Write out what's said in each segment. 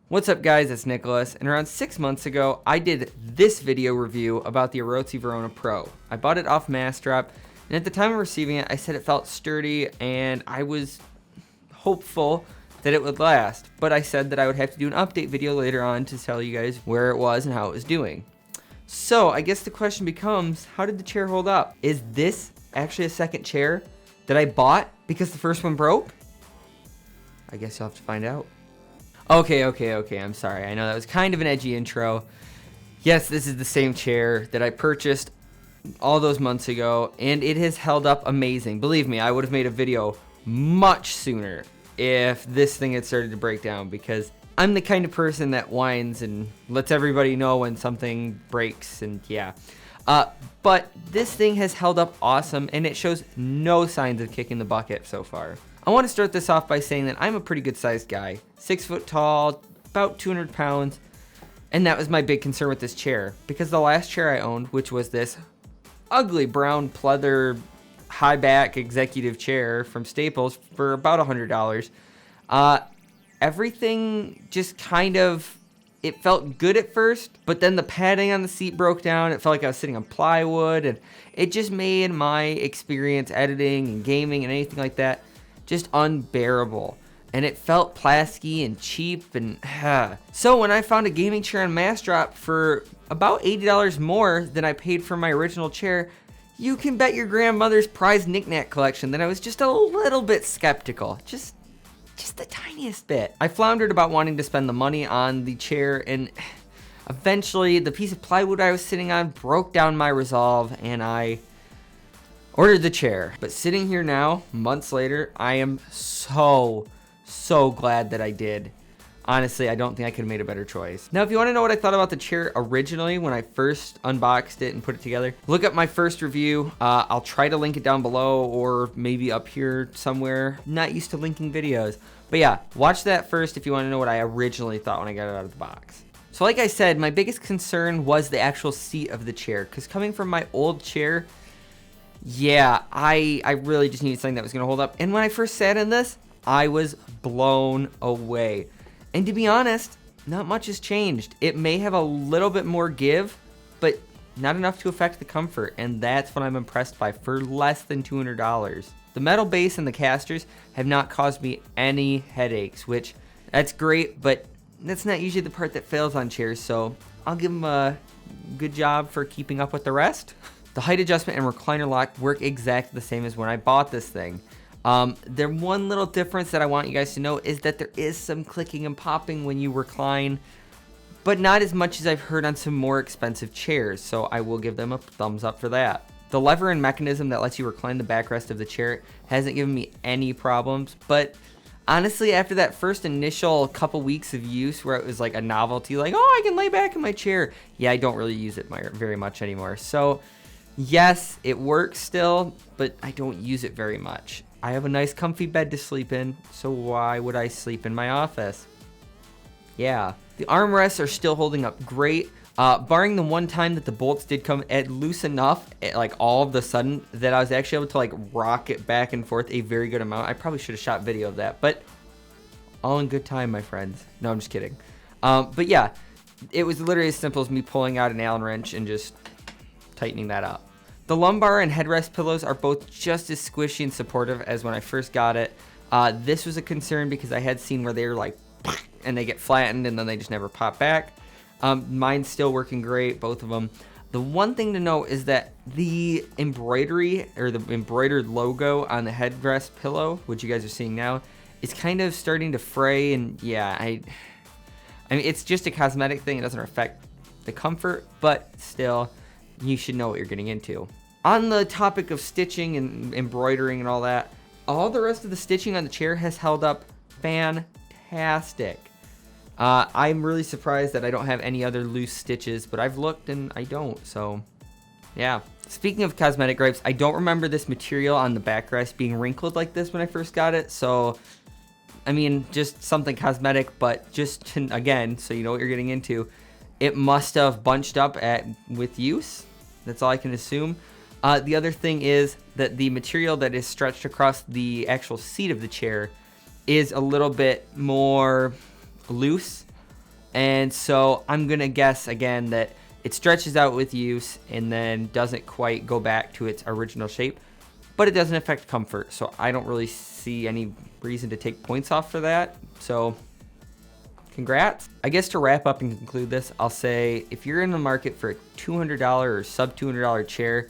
What's up guys, it's Nicholas, and around 6 months ago, I did this video review about the Arozzi Verona Pro. I bought it off Massdrop, and at the time of receiving it, I said it felt sturdy, and I was hopeful that it would last, but I said that I would have to do an update video later on to tell you guys where it was and how it was doing. So, I guess the question becomes, how did the chair hold up? Is this actually a second chair that I bought because the first one broke? I guess you'll have to find out. Okay, I'm sorry. I know that was kind of an edgy intro. Yes, this is the same chair that I purchased all those months ago, and it has held up amazing. Believe me, I would have made a video much sooner if this thing had started to break down, because I'm the kind of person that whines and lets everybody know when something breaks, and yeah. But this thing has held up awesome, and it shows no signs of kicking the bucket so far. I want to start this off by saying that I'm a pretty good sized guy, 6 foot tall, about 200 pounds, and that was my big concern with this chair, because the last chair I owned, which was this ugly brown pleather high back executive chair from Staples for about $100, everything just kind of, it felt good at first, but then the padding on the seat broke down. It felt like I was sitting on plywood, and it just made my experience editing and gaming and anything like that just unbearable, and it felt plasticky and cheap, and so when I found a gaming chair on Massdrop for about $80 more than I paid for my original chair, you can bet your grandmother's prized knick-knack collection that I was just a little bit skeptical, just the tiniest bit. I floundered about wanting to spend the money on the chair, and eventually the piece of plywood I was sitting on broke down my resolve, and I ordered the chair. But sitting here now, months later, I am so glad that I did. Honestly, I don't think I could have made a better choice. Now, if you want to know what I thought about the chair originally when I first unboxed it and put it together, look up my first review. I'll try to link it down below or maybe up here somewhere. I'm not used to linking videos. But yeah, watch that first if you want to know what I originally thought when I got it out of the box. So like I said, my biggest concern was the actual seat of the chair, because coming from my old chair, yeah, I really just needed something that was going to hold up. And when I first sat in this, I was blown away. And to be honest, not much has changed. It may have a little bit more give, but not enough to affect the comfort. And that's what I'm impressed by for less than $200. The metal base and the casters have not caused me any headaches, which that's great, but that's not usually the part that fails on chairs. So I'll give them a good job for keeping up with the rest. The height adjustment and recliner lock work exactly the same as when I bought this thing. The one little difference that I want you guys to know is that there is some clicking and popping when you recline, but not as much as I've heard on some more expensive chairs, so I will give them a thumbs up for that. The lever and mechanism that lets you recline the backrest of the chair hasn't given me any problems, but honestly, after that first initial couple weeks of use where it was like a novelty, like, oh, I can lay back in my chair, yeah, I don't really use it very much anymore. So yes, it works still, but I don't use it very much. I have a nice comfy bed to sleep in, so why would I sleep in my office? Yeah. The armrests are still holding up great, barring the one time that the bolts did come at loose enough, like all of the sudden, that I was actually able to like rock it back and forth a very good amount. I probably should have shot video of that, but all in good time, my friends. No, I'm just kidding. But yeah, it was literally as simple as me pulling out an Allen wrench and just tightening that up. The lumbar and headrest pillows are both just as squishy and supportive as when I first got it. This was a concern because I had seen where they were like, and they get flattened and then they just never pop back. Mine's still working great, both of them. The one thing to note is that the embroidery or the embroidered logo on the headrest pillow, which you guys are seeing now, is kind of starting to fray. And yeah, I mean, it's just a cosmetic thing. It doesn't affect the comfort, but still, you should know what you're getting into. On the topic of stitching and embroidering and all that, all the rest of the stitching on the chair has held up fantastic. I'm really surprised that I don't have any other loose stitches, but I've looked and I don't, so yeah. Speaking of cosmetic gripes, I don't remember this material on the backrest being wrinkled like this when I first got it, so I mean, just something cosmetic, but just again, so you know what you're getting into, it must have bunched up with use. That's all I can assume. The other thing is that the material that is stretched across the actual seat of the chair is a little bit more loose. And so I'm going to guess again that it stretches out with use and then doesn't quite go back to its original shape, but it doesn't affect comfort. So I don't really see any reason to take points off for that. So congrats. I guess to wrap up and conclude this, I'll say if you're in the market for a $200 or sub $200 chair,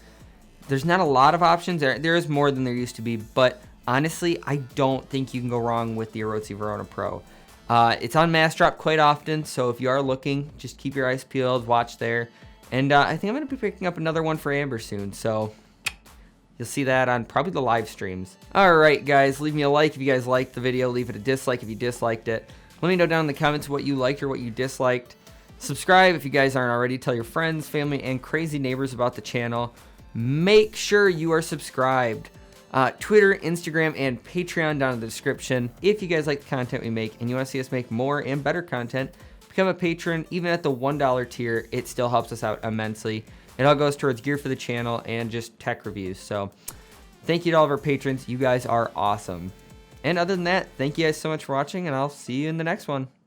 there's not a lot of options. There is more than there used to be, but honestly, I don't think you can go wrong with the Arozzi Verona Pro. It's on mass drop quite often, so if you are looking, just keep your eyes peeled, watch there. And I think I'm going to be picking up another one for Amber soon, so you'll see that on probably the live streams. Alright guys, leave me a like if you guys liked the video, leave it a dislike if you disliked it. Let me know down in the comments what you liked or what you disliked. Subscribe if you guys aren't already, tell your friends, family, and crazy neighbors about the channel. Make sure you are subscribed. Twitter, Instagram, and Patreon down in the description. If you guys like the content we make and you want to see us make more and better content, become a patron. Even at the $1 tier, it still helps us out immensely. It all goes towards gear for the channel and just tech reviews. So thank you to all of our patrons. You guys are awesome. And other than that, thank you guys so much for watching, and I'll see you in the next one.